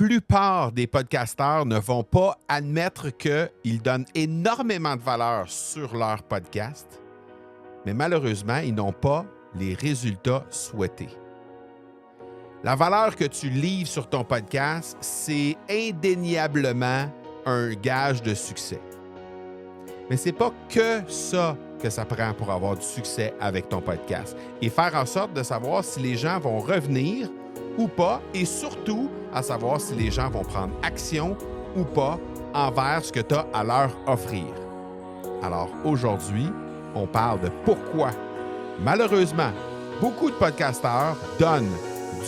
plupart des podcasteurs ne vont pas admettre qu'ils donnent énormément de valeur sur leur podcast, mais malheureusement, ils n'ont pas les résultats souhaités. La valeur que tu livres sur ton podcast, c'est indéniablement un gage de succès. Mais c'est pas que ça que ça prend pour avoir du succès avec ton podcast et faire en sorte de savoir si les gens vont revenir ou pas et surtout à savoir si les gens vont prendre action ou pas envers ce que tu as à leur offrir. Alors aujourd'hui, on parle de pourquoi, malheureusement, beaucoup de podcasteurs donnent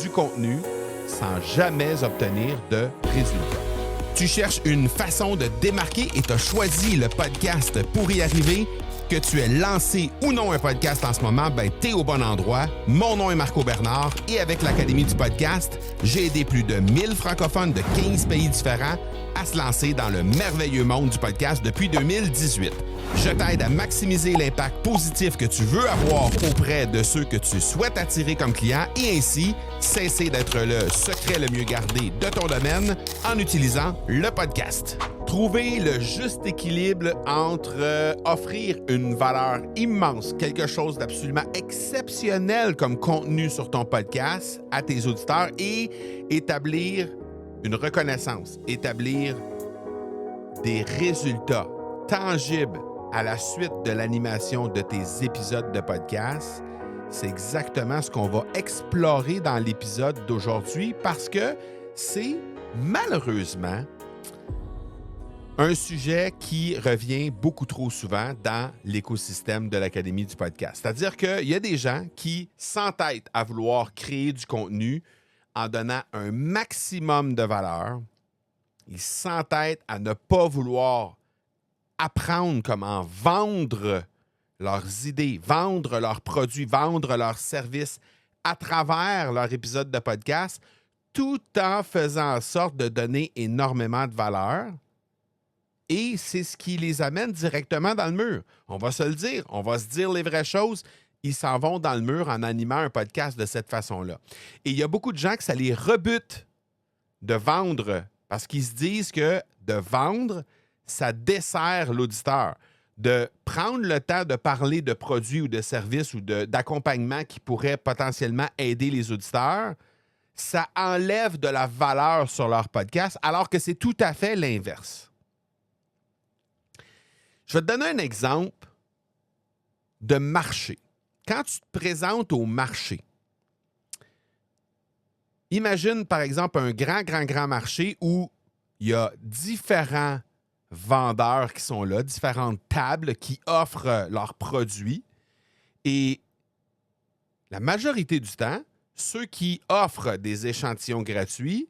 du contenu sans jamais obtenir de résultats. Tu cherches une façon de démarquer et tu as choisi le podcast pour y arriver. Que tu aies lancé ou non un podcast en ce moment, tu es au bon endroit. Mon nom est Marco Bernard et avec l'Académie du podcast, j'ai aidé plus de 1000 francophones de 15 pays différents à se lancer dans le merveilleux monde du podcast depuis 2018. Je t'aide à maximiser l'impact positif que tu veux avoir auprès de ceux que tu souhaites attirer comme clients et ainsi cesser d'être le secret le mieux gardé de ton domaine en utilisant le podcast. Trouver le juste équilibre entre offrir une valeur immense, quelque chose d'absolument exceptionnel comme contenu sur ton podcast à tes auditeurs et établir une reconnaissance, établir des résultats tangibles à la suite de l'animation de tes épisodes de podcast, c'est exactement ce qu'on va explorer dans l'épisode d'aujourd'hui parce que c'est malheureusement un sujet qui revient beaucoup trop souvent dans l'écosystème de l'Académie du podcast. C'est-à-dire qu'il y a des gens qui s'entêtent à vouloir créer du contenu en donnant un maximum de valeur. Ils s'entêtent à ne pas vouloir apprendre comment vendre leurs idées, vendre leurs produits, vendre leurs services à travers leur épisode de podcast, tout en faisant en sorte de donner énormément de valeur. Et c'est ce qui les amène directement dans le mur. On va se le dire, on va se dire les vraies choses. Ils s'en vont dans le mur en animant un podcast de cette façon-là. Et il y a beaucoup de gens que ça les rebute de vendre parce qu'ils se disent que de vendre, ça dessert l'auditeur. De prendre le temps de parler de produits ou de services ou d'accompagnement qui pourraient potentiellement aider les auditeurs, ça enlève de la valeur sur leur podcast, alors que c'est tout à fait l'inverse. Je vais te donner un exemple de marché. Quand tu te présentes au marché, imagine par exemple un grand marché où il y a différents vendeurs qui sont là, différentes tables qui offrent leurs produits. Et la majorité du temps, ceux qui offrent des échantillons gratuits,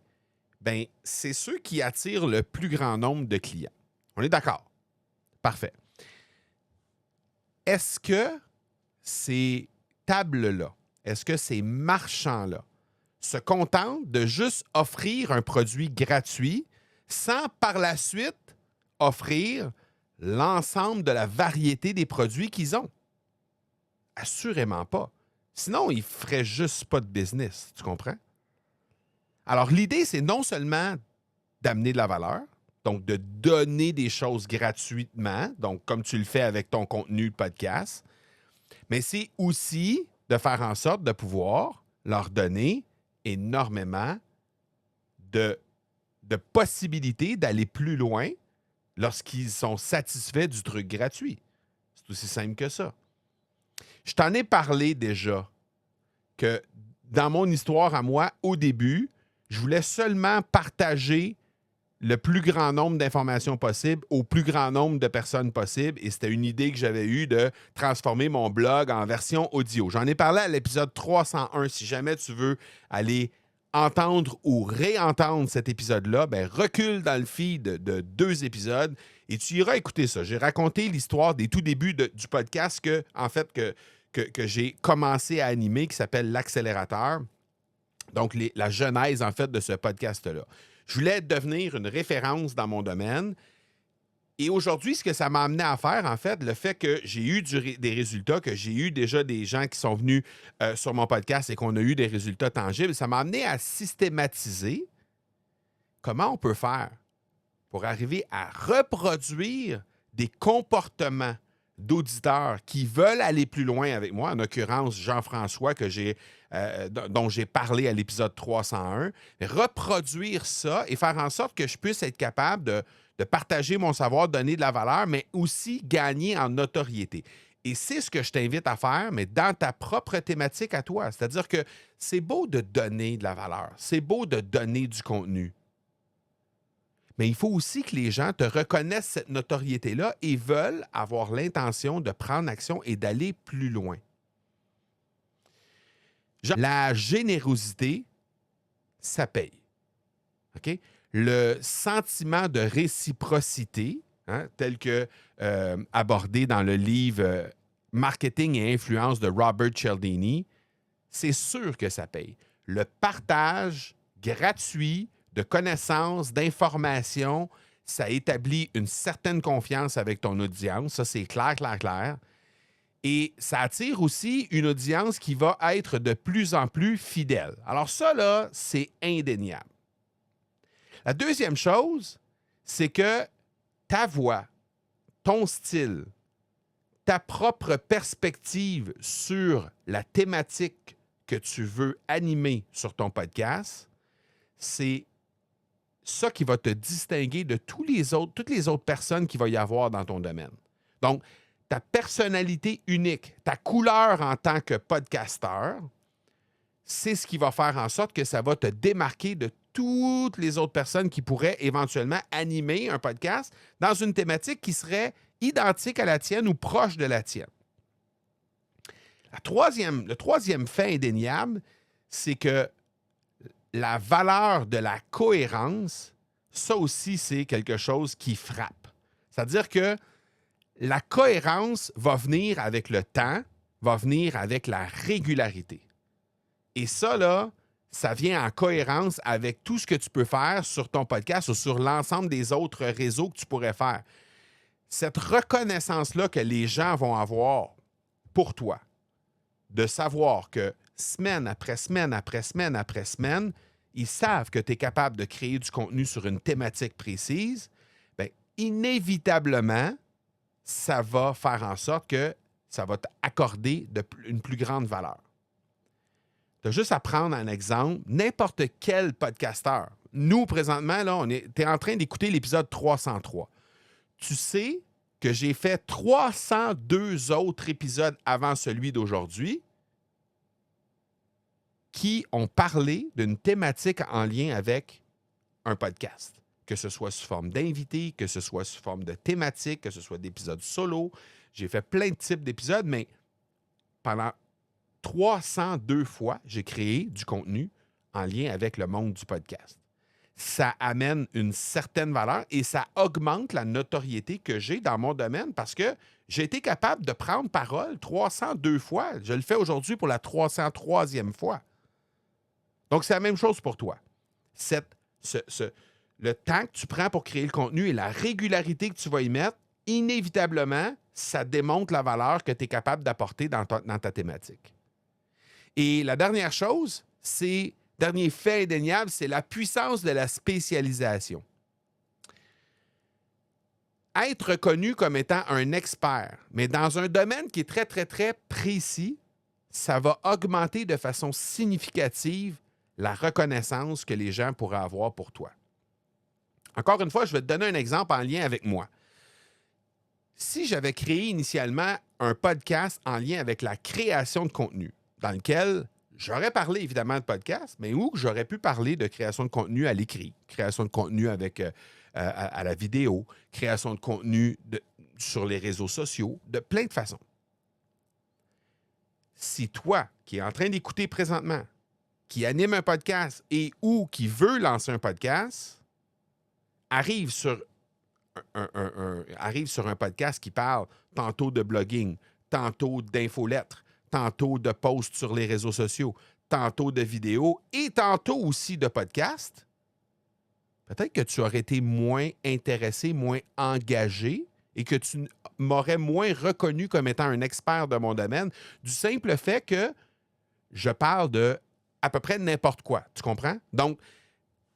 c'est ceux qui attirent le plus grand nombre de clients. On est d'accord? Parfait. Est-ce que ces tables-là, est-ce que ces marchands-là se contentent de juste offrir un produit gratuit sans par la suite offrir l'ensemble de la variété des produits qu'ils ont? Assurément pas. Sinon, ils ne feraient juste pas de business, tu comprends? Alors, l'idée, c'est non seulement d'amener de la valeur, donc de donner des choses gratuitement, donc comme tu le fais avec ton contenu de podcast, mais c'est aussi de faire en sorte de pouvoir leur donner énormément de possibilités d'aller plus loin lorsqu'ils sont satisfaits du truc gratuit. C'est aussi simple que ça. Je t'en ai parlé déjà que dans mon histoire à moi, au début, je voulais seulement partager le plus grand nombre d'informations possibles au plus grand nombre de personnes possibles. Et c'était une idée que j'avais eue de transformer mon blog en version audio. J'en ai parlé à l'épisode 301. Si jamais tu veux aller entendre ou réentendre cet épisode-là, recule dans le feed de 2 épisodes et tu iras écouter ça. J'ai raconté l'histoire des tout débuts du podcast que j'ai commencé à animer, qui s'appelle l'Accélérateur. Donc, la genèse, en fait, de ce podcast-là. Je voulais devenir une référence dans mon domaine. Et aujourd'hui, ce que ça m'a amené à faire, en fait, le fait que j'ai eu des résultats, que j'ai eu déjà des gens qui sont venus sur mon podcast et qu'on a eu des résultats tangibles, ça m'a amené à systématiser comment on peut faire pour arriver à reproduire des comportements d'auditeurs qui veulent aller plus loin avec moi, en l'occurrence Jean-François dont j'ai parlé à l'épisode 301, reproduire ça et faire en sorte que je puisse être capable de partager mon savoir, donner de la valeur, mais aussi gagner en notoriété. Et c'est ce que je t'invite à faire, mais dans ta propre thématique à toi. C'est-à-dire que c'est beau de donner de la valeur, c'est beau de donner du contenu. Mais il faut aussi que les gens te reconnaissent cette notoriété-là et veulent avoir l'intention de prendre action et d'aller plus loin. La générosité, ça paye. OK? Le sentiment de réciprocité, tel que abordé dans le livre Marketing et influence de Robert Cialdini, c'est sûr que ça paye. Le partage gratuit de connaissances, d'informations, ça établit une certaine confiance avec ton audience. Ça, c'est clair, clair, clair. Et ça attire aussi une audience qui va être de plus en plus fidèle. Alors ça, là, c'est indéniable. La deuxième chose, c'est que ta voix, ton style, ta propre perspective sur la thématique que tu veux animer sur ton podcast, c'est ça qui va te distinguer de toutes les autres personnes qu'il va y avoir dans ton domaine. Donc, ta personnalité unique, ta couleur en tant que podcasteur, c'est ce qui va faire en sorte que ça va te démarquer de toutes les autres personnes qui pourraient éventuellement animer un podcast dans une thématique qui serait identique à la tienne ou proche de la tienne. Le troisième fait indéniable, c'est que la valeur de la cohérence, ça aussi, c'est quelque chose qui frappe. C'est-à-dire que la cohérence va venir avec le temps, va venir avec la régularité. Et ça, là, ça vient en cohérence avec tout ce que tu peux faire sur ton podcast ou sur l'ensemble des autres réseaux que tu pourrais faire. Cette reconnaissance-là que les gens vont avoir pour toi, de savoir que semaine après semaine après semaine après semaine, ils savent que tu es capable de créer du contenu sur une thématique précise, bien, inévitablement, ça va faire en sorte que ça va t'accorder une plus grande valeur. Tu as juste à prendre un exemple, n'importe quel podcasteur. Nous, présentement, là, tu es en train d'écouter l'épisode 303. Tu sais que j'ai fait 302 autres épisodes avant celui d'aujourd'hui qui ont parlé d'une thématique en lien avec un podcast. Que ce soit sous forme d'invités, que ce soit sous forme de thématique, que ce soit d'épisodes solo. J'ai fait plein de types d'épisodes, mais pendant 302 fois, j'ai créé du contenu en lien avec le monde du podcast. Ça amène une certaine valeur et ça augmente la notoriété que j'ai dans mon domaine parce que j'ai été capable de prendre parole 302 fois. Je le fais aujourd'hui pour la 303e fois. Donc, c'est la même chose pour toi. Le temps que tu prends pour créer le contenu et la régularité que tu vas y mettre, inévitablement, ça démontre la valeur que tu es capable d'apporter dans ta thématique. Et la dernière chose, dernier fait indéniable, c'est la puissance de la spécialisation. Être reconnu comme étant un expert, mais dans un domaine qui est très, très, très précis, ça va augmenter de façon significative la reconnaissance que les gens pourraient avoir pour toi. Encore une fois, je vais te donner un exemple en lien avec moi. Si j'avais créé initialement un podcast en lien avec la création de contenu, dans lequel j'aurais parlé évidemment de podcast, mais où j'aurais pu parler de création de contenu à l'écrit, création de contenu avec à la vidéo, création de contenu sur les réseaux sociaux, de plein de façons. Si toi, qui es en train d'écouter présentement, qui anime un podcast et ou qui veut lancer un podcast, arrive sur un podcast qui parle tantôt de blogging, tantôt d'infolettres, tantôt de posts sur les réseaux sociaux, tantôt de vidéos et tantôt aussi de podcasts, peut-être que tu aurais été moins intéressé, moins engagé et que tu m'aurais moins reconnu comme étant un expert de mon domaine du simple fait que je parle de à peu près n'importe quoi. Tu comprends? Donc,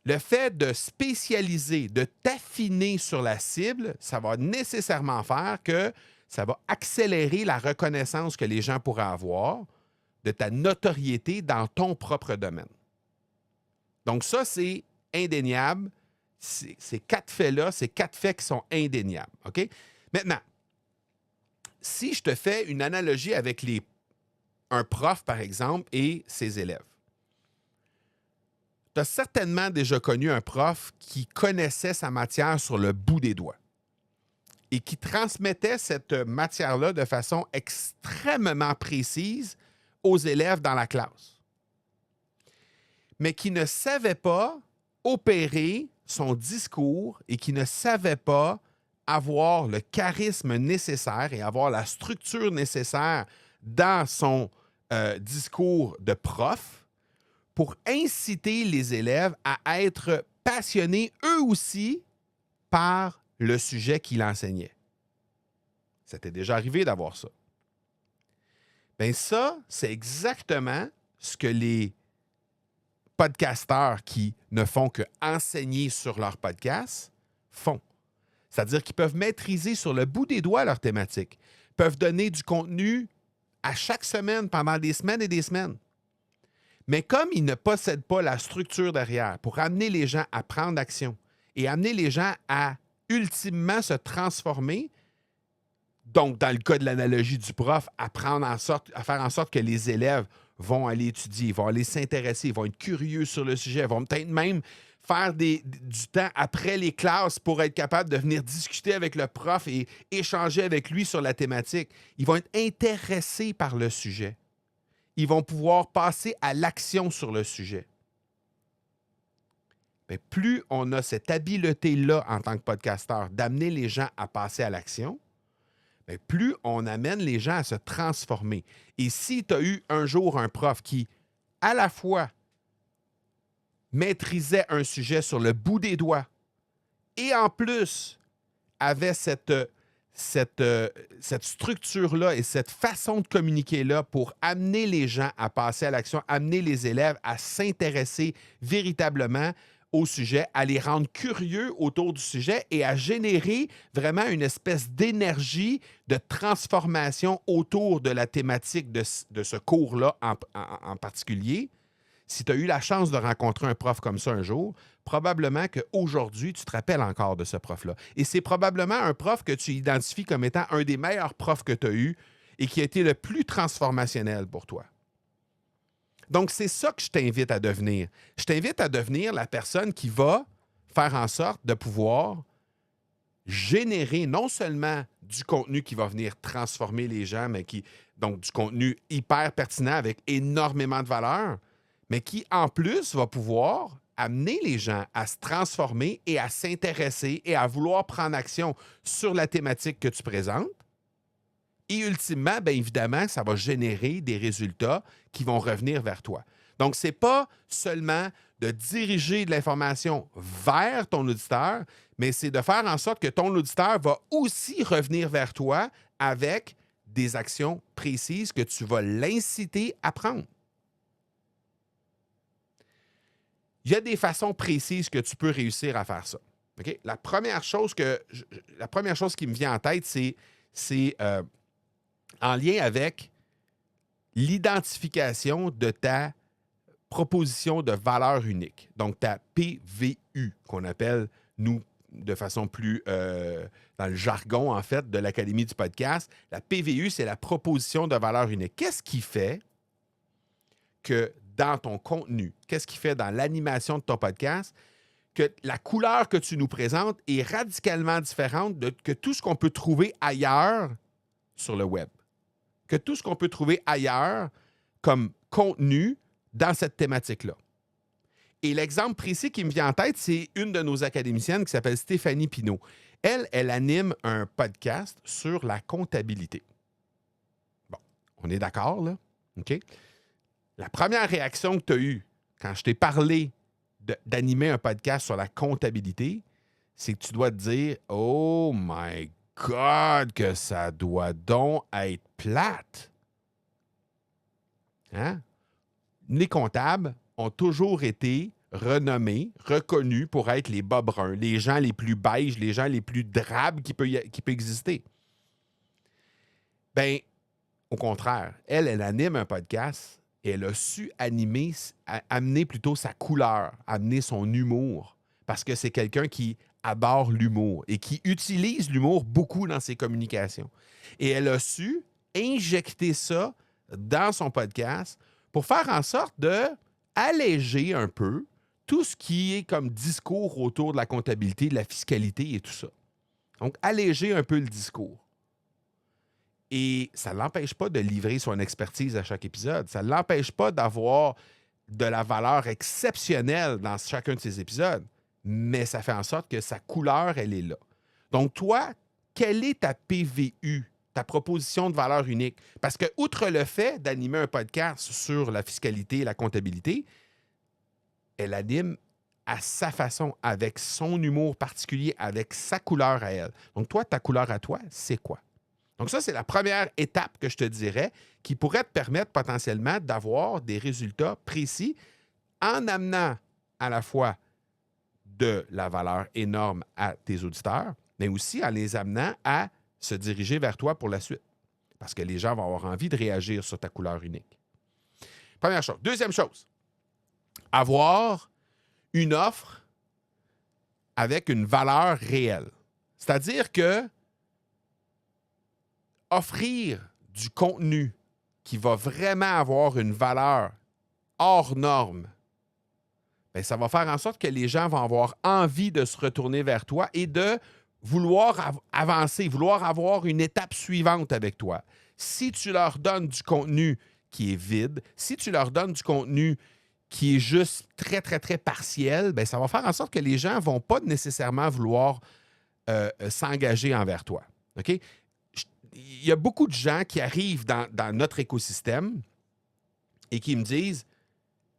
Le fait de spécialiser, de t'affiner sur la cible, ça va nécessairement faire que ça va accélérer la reconnaissance que les gens pourraient avoir de ta notoriété dans ton propre domaine. Donc ça, c'est indéniable. Ces 4 faits-là, ces 4 faits qui sont indéniables. OK? Maintenant, si je te fais une analogie avec un prof, par exemple, et ses élèves, tu as certainement déjà connu un prof qui connaissait sa matière sur le bout des doigts et qui transmettait cette matière-là de façon extrêmement précise aux élèves dans la classe, mais qui ne savait pas opérer son discours et qui ne savait pas avoir le charisme nécessaire et avoir la structure nécessaire dans son discours de prof pour inciter les élèves à être passionnés eux aussi par le sujet qu'il enseignait. Ça t'est déjà arrivé d'avoir ça. Bien ça, c'est exactement ce que les podcasteurs qui ne font que enseigner sur leur podcast font. C'est-à-dire qu'ils peuvent maîtriser sur le bout des doigts leur thématique, peuvent donner du contenu à chaque semaine pendant des semaines et des semaines. Mais comme ils ne possèdent pas la structure derrière pour amener les gens à prendre action et amener les gens à ultimement se transformer, donc dans le cas de l'analogie du prof, à faire en sorte que les élèves vont aller étudier, vont aller s'intéresser, vont être curieux sur le sujet, vont peut-être même faire du temps après les classes pour être capable de venir discuter avec le prof et échanger avec lui sur la thématique. Ils vont être intéressés par le sujet. Ils vont pouvoir passer à l'action sur le sujet. Bien, plus on a cette habileté-là en tant que podcasteur d'amener les gens à passer à l'action, bien, plus on amène les gens à se transformer. Et si tu as eu un jour un prof qui, à la fois, maîtrisait un sujet sur le bout des doigts et en plus avait cette structure-là et cette façon de communiquer-là pour amener les gens à passer à l'action, amener les élèves à s'intéresser véritablement au sujet, à les rendre curieux autour du sujet et à générer vraiment une espèce d'énergie de transformation autour de la thématique de ce cours-là en particulier. Si tu as eu la chance de rencontrer un prof comme ça un jour, probablement qu'aujourd'hui, tu te rappelles encore de ce prof-là. Et c'est probablement un prof que tu identifies comme étant un des meilleurs profs que tu as eu et qui a été le plus transformationnel pour toi. Donc, c'est ça que je t'invite à devenir. Je t'invite à devenir la personne qui va faire en sorte de pouvoir générer non seulement du contenu qui va venir transformer les gens, mais donc du contenu hyper pertinent avec énormément de valeur, mais qui, en plus, va pouvoir amener les gens à se transformer et à s'intéresser et à vouloir prendre action sur la thématique que tu présentes. Et ultimement, bien évidemment, ça va générer des résultats qui vont revenir vers toi. Donc, ce n'est pas seulement de diriger de l'information vers ton auditeur, mais c'est de faire en sorte que ton auditeur va aussi revenir vers toi avec des actions précises que tu vas l'inciter à prendre. Il y a des façons précises que tu peux réussir à faire ça. Okay? La première chose qui me vient en tête, c'est en lien avec l'identification de ta proposition de valeur unique. Donc, ta PVU, qu'on appelle, nous, de façon plus dans le jargon, en fait, de l'Académie du podcast. La PVU, c'est la proposition de valeur unique. Qu'est-ce qui fait que dans ton contenu, qu'est-ce qui fait dans l'animation de ton podcast, que la couleur que tu nous présentes est radicalement différente que tout ce qu'on peut trouver ailleurs sur le web, que tout ce qu'on peut trouver ailleurs comme contenu dans cette thématique-là. Et l'exemple précis qui me vient en tête, c'est une de nos académiciennes qui s'appelle Stéphanie Pinault. Elle anime un podcast sur la comptabilité. Bon, on est d'accord, là? OK? La première réaction que tu as eue quand je t'ai parlé d'animer un podcast sur la comptabilité, c'est que tu dois te dire « Oh my God, que ça doit donc être plate! » Hein? Les comptables ont toujours été renommés, reconnus pour être les bas bruns, les gens les plus beiges, les gens les plus drabes qui peut exister. Ben, au contraire, elle anime un podcast et elle a su amener plutôt sa couleur, amener son humour, parce que c'est quelqu'un qui adore l'humour et qui utilise l'humour beaucoup dans ses communications. Et elle a su injecter ça dans son podcast pour faire en sorte de alléger un peu tout ce qui est comme discours autour de la comptabilité, de la fiscalité et tout ça. Donc, alléger un peu le discours. Et ça ne l'empêche pas de livrer son expertise à chaque épisode. Ça ne l'empêche pas d'avoir de la valeur exceptionnelle dans chacun de ses épisodes. Mais ça fait en sorte que sa couleur, elle est là. Donc, toi, quelle est ta PVU, ta proposition de valeur unique? Parce que, outre le fait d'animer un podcast sur la fiscalité et la comptabilité, elle anime à sa façon, avec son humour particulier, avec sa couleur à elle. Donc, toi, ta couleur à toi, c'est quoi? Donc, ça, c'est la première étape que je te dirais qui pourrait te permettre potentiellement d'avoir des résultats précis en amenant à la fois de la valeur énorme à tes auditeurs, mais aussi en les amenant à se diriger vers toi pour la suite. Parce que les gens vont avoir envie de réagir sur ta couleur unique. Première chose. Deuxième chose, avoir une offre avec une valeur réelle. C'est-à-dire que offrir du contenu qui va vraiment avoir une valeur hors norme, bien, ça va faire en sorte que les gens vont avoir envie de se retourner vers toi et de vouloir avancer, vouloir avoir une étape suivante avec toi. Si tu leur donnes du contenu qui est vide, si tu leur donnes du contenu qui est juste très, très, très partiel, bien, ça va faire en sorte que les gens ne vont pas nécessairement vouloir s'engager envers toi. OK? Il y a beaucoup de gens qui arrivent dans notre écosystème et qui me disent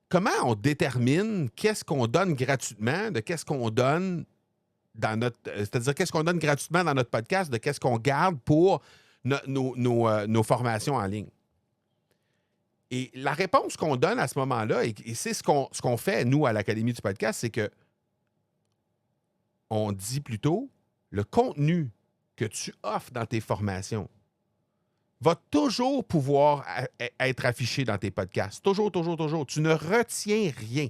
comment on détermine qu'est-ce qu'on donne gratuitement de qu'est-ce qu'on donne dans notre... C'est-à-dire qu'est-ce qu'on donne gratuitement dans notre podcast de qu'est-ce qu'on garde pour nos formations en ligne. Et la réponse qu'on donne à ce moment-là, et c'est ce qu'on fait, nous, à l'Académie du podcast, c'est que on dit plutôt le contenu que tu offres dans tes formations va toujours pouvoir être affiché dans tes podcasts. Toujours, toujours, toujours. Tu ne retiens rien.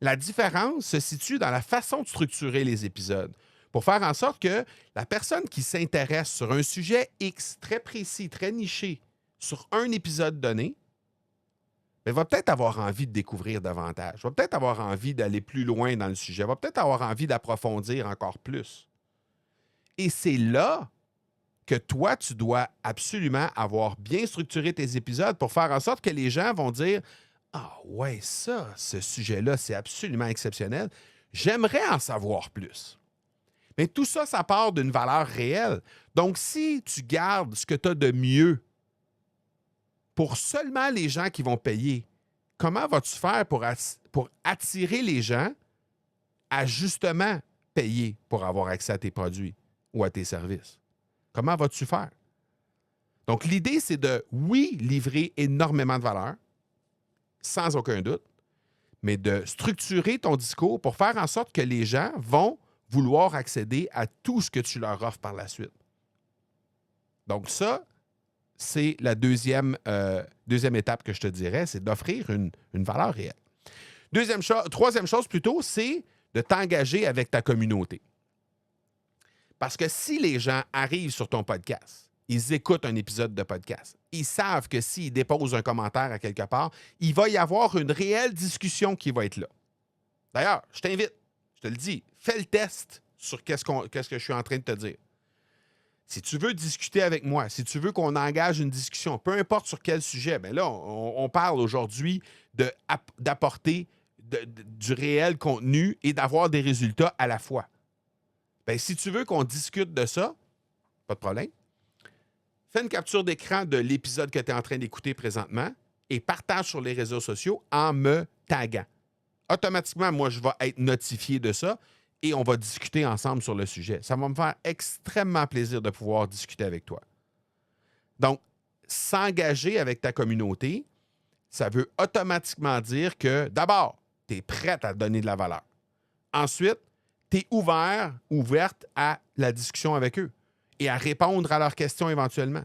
La différence se situe dans la façon de structurer les épisodes pour faire en sorte que la personne qui s'intéresse sur un sujet X très précis, très niché, sur un épisode donné, bien, va peut-être avoir envie de découvrir davantage, va peut-être avoir envie d'aller plus loin dans le sujet, va peut-être avoir envie d'approfondir encore plus. Et c'est là que toi, tu dois absolument avoir bien structuré tes épisodes pour faire en sorte que les gens vont dire « Ah ouais, ça, ce sujet-là, c'est absolument exceptionnel. J'aimerais en savoir plus. » Mais tout ça, ça part d'une valeur réelle. Donc, si tu gardes ce que tu as de mieux pour seulement les gens qui vont payer, comment vas-tu faire pour attirer les gens à justement payer pour avoir accès à tes produits ou à tes services? Comment vas-tu faire? Donc, l'idée, c'est de, oui, livrer énormément de valeur, sans aucun doute, mais de structurer ton discours pour faire en sorte que les gens vont vouloir accéder à tout ce que tu leur offres par la suite. Donc, ça, c'est la deuxième étape que je te dirais, c'est d'offrir une valeur réelle. Troisième chose plutôt, c'est de t'engager avec ta communauté. Parce que si les gens arrivent sur ton podcast, ils écoutent un épisode de podcast, ils savent que s'ils déposent un commentaire à quelque part, il va y avoir une réelle discussion qui va être là. D'ailleurs, je t'invite, je te le dis, fais le test sur qu'est-ce que je suis en train de te dire. Si tu veux discuter avec moi, si tu veux qu'on engage une discussion, peu importe sur quel sujet, bien là, on parle aujourd'hui d'apporter du réel contenu et d'avoir des résultats à la fois. Bien, si tu veux qu'on discute de ça, pas de problème. Fais une capture d'écran de l'épisode que tu es en train d'écouter présentement et partage sur les réseaux sociaux en me taguant. Automatiquement, moi, je vais être notifié de ça et on va discuter ensemble sur le sujet. Ça va me faire extrêmement plaisir de pouvoir discuter avec toi. Donc, s'engager avec ta communauté, ça veut automatiquement dire que, d'abord, tu es prête à donner de la valeur. Ensuite, tu es ouverte à la discussion avec eux et à répondre à leurs questions éventuellement.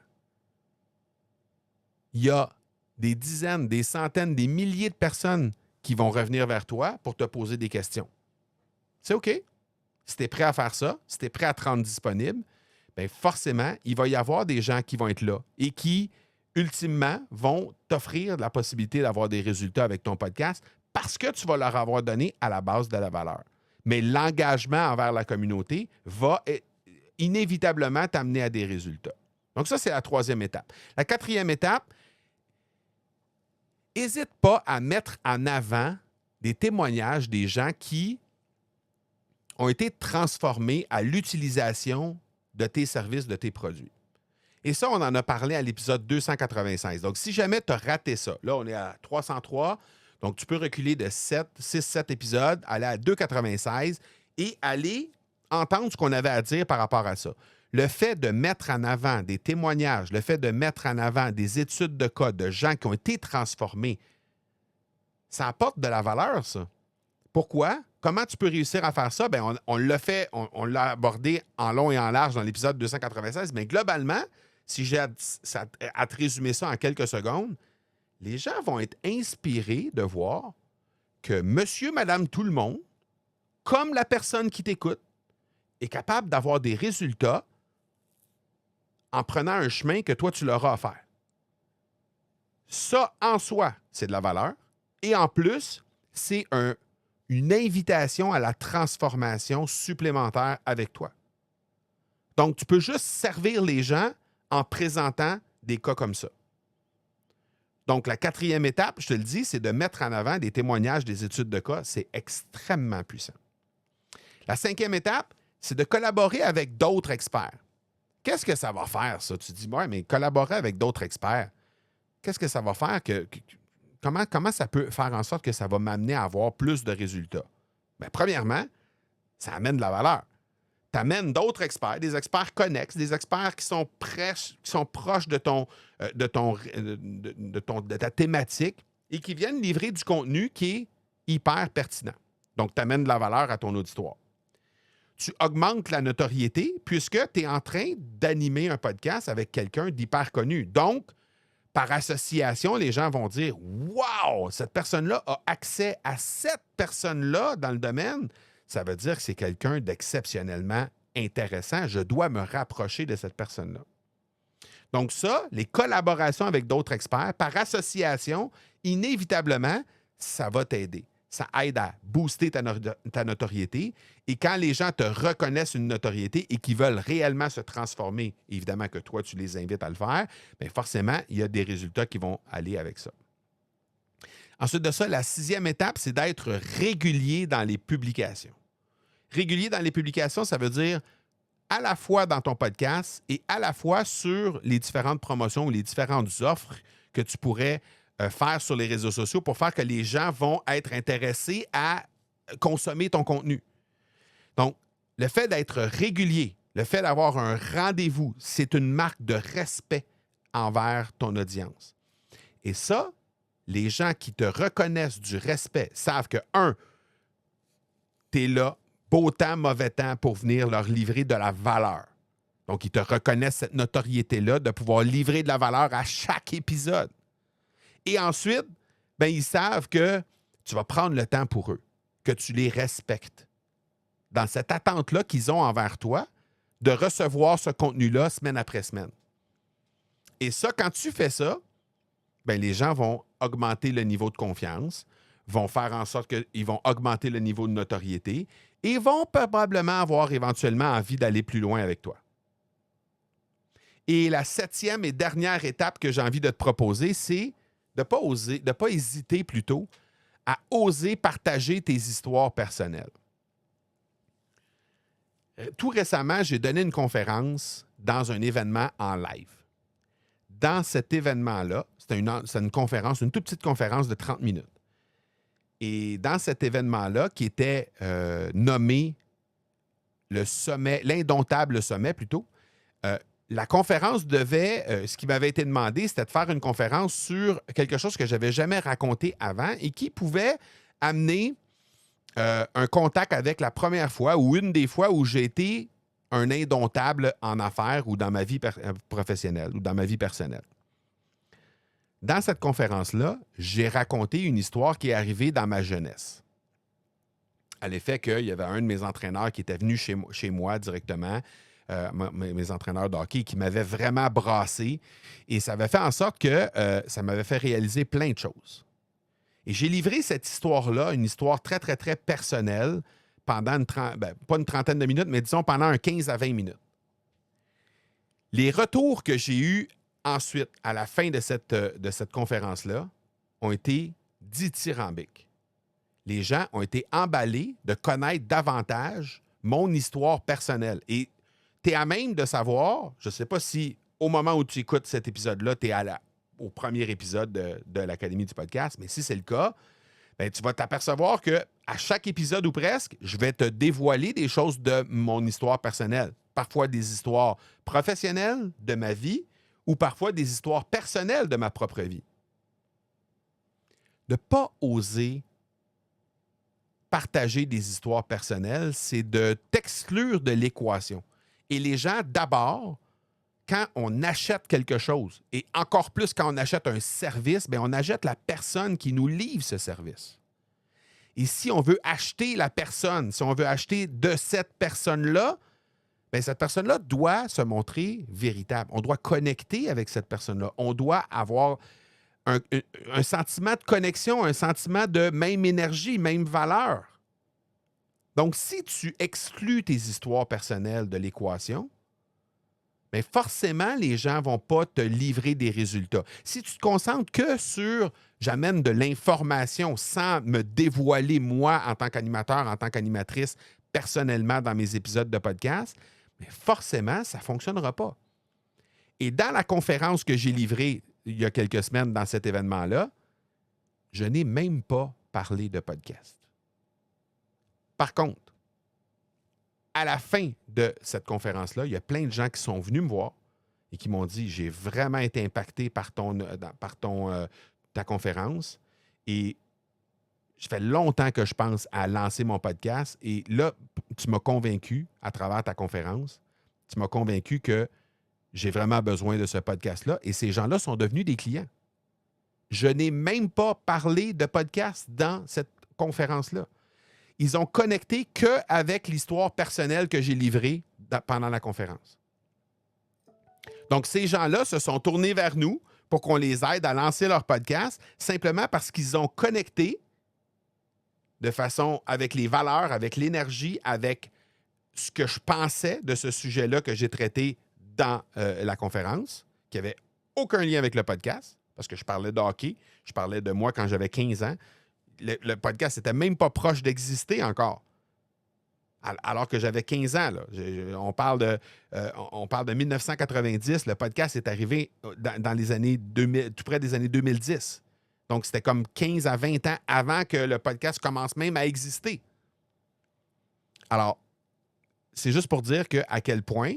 Il y a des dizaines, des centaines, des milliers de personnes qui vont revenir vers toi pour te poser des questions. C'est OK. Si tu es prêt à faire ça, si tu es prêt à te rendre disponible, bien forcément, il va y avoir des gens qui vont être là et qui, ultimement, vont t'offrir la possibilité d'avoir des résultats avec ton podcast parce que tu vas leur avoir donné à la base de la valeur. Mais l'engagement envers la communauté va inévitablement t'amener à des résultats. Donc ça, c'est la troisième étape. La quatrième étape, n'hésite pas à mettre en avant des témoignages des gens qui ont été transformés à l'utilisation de tes services, de tes produits. Et ça, on en a parlé à l'épisode 296. Donc, si jamais tu as raté ça, là, on est à 303, donc tu peux reculer de 6-7 épisodes, aller à 296 et aller entendre ce qu'on avait à dire par rapport à ça. Le fait de mettre en avant des témoignages, le fait de mettre en avant des études de cas de gens qui ont été transformés, ça apporte de la valeur, ça. Pourquoi? Comment tu peux réussir à faire ça? Bien, on l'a fait, on l'a abordé en long et en large dans l'épisode 296, mais globalement, si j'ai à te résumer ça en quelques secondes, les gens vont être inspirés de voir que monsieur, madame, tout le monde, comme la personne qui t'écoute, est capable d'avoir des résultats en prenant un chemin que toi, tu leur as offert. Ça, en soi, c'est de la valeur. Et en plus, c'est une invitation à la transformation supplémentaire avec toi. Donc, tu peux juste servir les gens en présentant des cas comme ça. Donc, la quatrième étape, je te le dis, c'est de mettre en avant des témoignages, des études de cas. C'est extrêmement puissant. La cinquième étape, c'est de collaborer avec d'autres experts. Qu'est-ce que ça va faire, ça? Tu dis, ouais, mais collaborer avec d'autres experts, qu'est-ce que ça va faire? Comment ça peut faire en sorte que ça va m'amener à avoir plus de résultats? Bien, premièrement, ça amène de la valeur. Tu amènes d'autres experts, des experts connexes, des experts qui sont proches de ta thématique et qui viennent livrer du contenu qui est hyper pertinent. Donc, tu amènes de la valeur à ton auditoire. Tu augmentes la notoriété puisque tu es en train d'animer un podcast avec quelqu'un d'hyper connu. Donc, par association, les gens vont dire « Wow! Cette personne-là a accès à cette personne-là dans le domaine. » Ça veut dire que c'est quelqu'un d'exceptionnellement intéressant. Je dois me rapprocher de cette personne-là. Donc ça, les collaborations avec d'autres experts, par association, inévitablement, ça va t'aider. Ça aide à booster ta notoriété. Et quand les gens te reconnaissent une notoriété et qu'ils veulent réellement se transformer, évidemment que toi, tu les invites à le faire, bien forcément, il y a des résultats qui vont aller avec ça. Ensuite de ça, la sixième étape, c'est d'être régulier dans les publications. Régulier dans les publications, ça veut dire à la fois dans ton podcast et à la fois sur les différentes promotions ou les différentes offres que tu pourrais faire sur les réseaux sociaux pour faire que les gens vont être intéressés à consommer ton contenu. Donc, le fait d'être régulier, le fait d'avoir un rendez-vous, c'est une marque de respect envers ton audience. Et ça, les gens qui te reconnaissent du respect savent que, tu es là, beau temps, mauvais temps, pour venir leur livrer de la valeur. Donc, ils te reconnaissent cette notoriété-là de pouvoir livrer de la valeur à chaque épisode. Et ensuite, bien, ils savent que tu vas prendre le temps pour eux, que tu les respectes. Dans cette attente-là qu'ils ont envers toi, de recevoir ce contenu-là semaine après semaine. Et ça, quand tu fais ça, bien, les gens vont augmenter le niveau de confiance, vont faire en sorte qu'ils vont augmenter le niveau de notoriété et vont probablement avoir éventuellement envie d'aller plus loin avec toi. Et la septième et dernière étape que j'ai envie de te proposer, c'est de ne pas hésiter plutôt à oser partager tes histoires personnelles. Tout récemment, j'ai donné une conférence dans un événement en live. Dans cet événement-là, c'était une conférence, une toute petite conférence de 30 minutes. Et dans cet événement-là, qui était nommé le sommet, l'indomptable sommet plutôt, la conférence devait, ce qui m'avait été demandé, c'était de faire une conférence sur quelque chose que je n'avais jamais raconté avant et qui pouvait amener un contact avec la première fois ou une des fois où j'ai été un indomptable en affaires ou dans ma vie professionnelle ou dans ma vie personnelle. Dans cette conférence-là, j'ai raconté une histoire qui est arrivée dans ma jeunesse. À l'effet qu'il y avait un de mes entraîneurs qui était venu chez moi directement, mes entraîneurs de hockey, qui m'avaient vraiment brassé. Et ça avait fait en sorte que ça m'avait fait réaliser plein de choses. Et j'ai livré cette histoire-là, une histoire très, très, très personnelle, pendant pas une trentaine de minutes, mais disons pendant un 15 à 20 minutes. Les retours que j'ai eus ensuite, à la fin de cette conférence-là, ont été dithyrambiques. Les gens ont été emballés de connaître davantage mon histoire personnelle. Et tu es à même de savoir, je ne sais pas si au moment où tu écoutes cet épisode-là, tu es au premier épisode de l'Académie du podcast, mais si c'est le cas, ben, tu vas t'apercevoir qu'à chaque épisode ou presque, je vais te dévoiler des choses de mon histoire personnelle. Parfois des histoires professionnelles de ma vie ou parfois des histoires personnelles de ma propre vie. De ne pas oser partager des histoires personnelles, c'est de t'exclure de l'équation. Et les gens, d'abord, quand on achète quelque chose, et encore plus quand on achète un service, bien, on achète la personne qui nous livre ce service. Et si on veut acheter la personne, si on veut acheter de cette personne-là, bien, cette personne-là doit se montrer véritable. On doit connecter avec cette personne-là. On doit avoir un sentiment de connexion, un sentiment de même énergie, même valeur. Donc, si tu exclus tes histoires personnelles de l'équation, bien forcément, les gens ne vont pas te livrer des résultats. Si tu te concentres que sur « j'amène de l'information sans me dévoiler moi en tant qu'animateur, en tant qu'animatrice, personnellement dans mes épisodes de podcast », bien forcément, ça ne fonctionnera pas. Et dans la conférence que j'ai livrée il y a quelques semaines dans cet événement-là, je n'ai même pas parlé de podcast. Par contre, à la fin de cette conférence-là, il y a plein de gens qui sont venus me voir et qui m'ont dit « J'ai vraiment été impacté par ta conférence et ça fait longtemps que je pense à lancer mon podcast et là, tu m'as convaincu à travers ta conférence, tu m'as convaincu que j'ai vraiment besoin de ce podcast-là et ces gens-là sont devenus des clients. Je n'ai même pas parlé de podcast dans cette conférence-là. Ils ont connecté qu'avec l'histoire personnelle que j'ai livrée pendant la conférence. Donc, ces gens-là se sont tournés vers nous pour qu'on les aide à lancer leur podcast simplement parce qu'ils ont connecté de façon avec les valeurs, avec l'énergie, avec ce que je pensais de ce sujet-là que j'ai traité dans la conférence, qui n'avait aucun lien avec le podcast, parce que je parlais de hockey, je parlais de moi quand j'avais 15 ans. Le podcast n'était même pas proche d'exister encore. Alors que j'avais 15 ans. Là. On parle de 1990. Le podcast est arrivé dans les années 2000, tout près des années 2010. Donc, c'était comme 15 à 20 ans avant que le podcast commence même à exister. Alors, c'est juste pour dire à quel point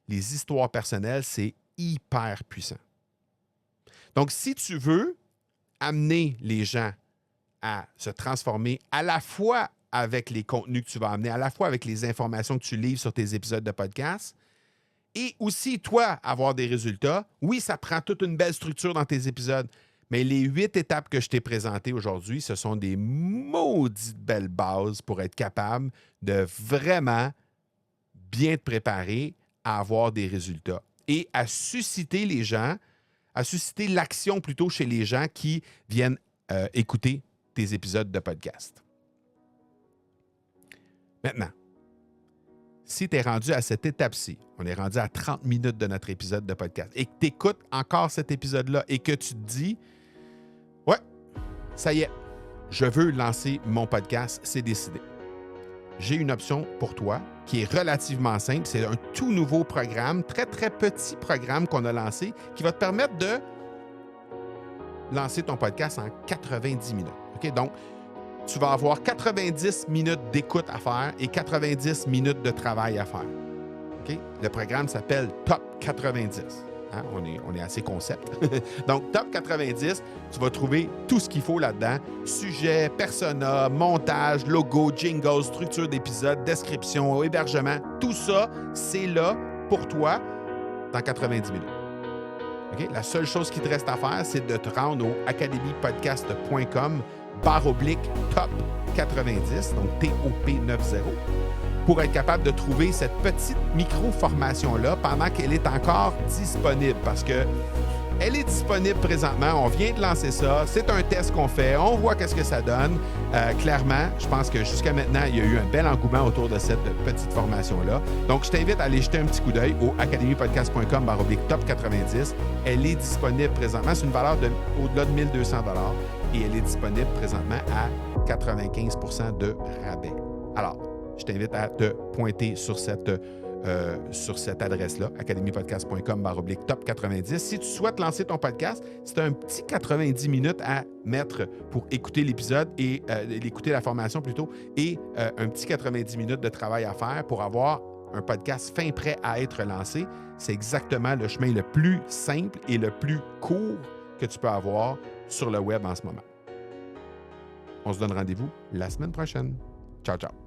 les histoires personnelles, c'est hyper puissant. Donc, si tu veux amener les gens à se transformer à la fois avec les contenus que tu vas amener, à la fois avec les informations que tu livres sur tes épisodes de podcast, et aussi, toi, avoir des résultats, oui, ça prend toute une belle structure dans tes épisodes, mais les 8 étapes que je t'ai présentées aujourd'hui, ce sont des maudites belles bases pour être capable de vraiment bien te préparer à avoir des résultats et à susciter les gens, à susciter l'action plutôt chez les gens qui viennent écouter tes épisodes de podcast. Maintenant, si tu es rendu à cette étape-ci, on est rendu à 30 minutes de notre épisode de podcast, et que tu écoutes encore cet épisode-là et que tu te dis « Ouais, ça y est, je veux lancer mon podcast, c'est décidé. » J'ai une option pour toi qui est relativement simple. C'est un tout nouveau programme, très, très petit programme qu'on a lancé qui va te permettre de lancer ton podcast en 90 minutes. Okay? Donc, tu vas avoir 90 minutes d'écoute à faire et 90 minutes de travail à faire. Okay? Le programme s'appelle Top 90. Hein? On est assez concept. Donc, Top 90, tu vas trouver tout ce qu'il faut là-dedans. Sujet, persona, montage, logo, jingle, structure d'épisode, description, hébergement. Tout ça, c'est là pour toi dans 90 minutes. Okay? La seule chose qui te reste à faire, c'est de te rendre au academypodcast.com/top 90, donc TOP90, pour être capable de trouver cette petite micro-formation-là pendant qu'elle est encore disponible. Parce que elle est disponible présentement. On vient de lancer ça. C'est un test qu'on fait. On voit qu'est-ce que ça donne. Clairement, je pense que jusqu'à maintenant, il y a eu un bel engouement autour de cette petite formation-là. Donc, je t'invite à aller jeter un petit coup d'œil au academypodcast.com/top 90. Elle est disponible présentement. C'est une valeur au-delà de 1200 $ et elle est disponible présentement à 95 % de rabais. Alors, je t'invite à te pointer sur cette adresse-là, academypodcast.com/top 90. Si tu souhaites lancer ton podcast, c'est un petit 90 minutes à mettre pour écouter l'épisode et écouter la formation plutôt, et un petit 90 minutes de travail à faire pour avoir un podcast fin prêt à être lancé. C'est exactement le chemin le plus simple et le plus court que tu peux avoir sur le web en ce moment. On se donne rendez-vous la semaine prochaine. Ciao, ciao.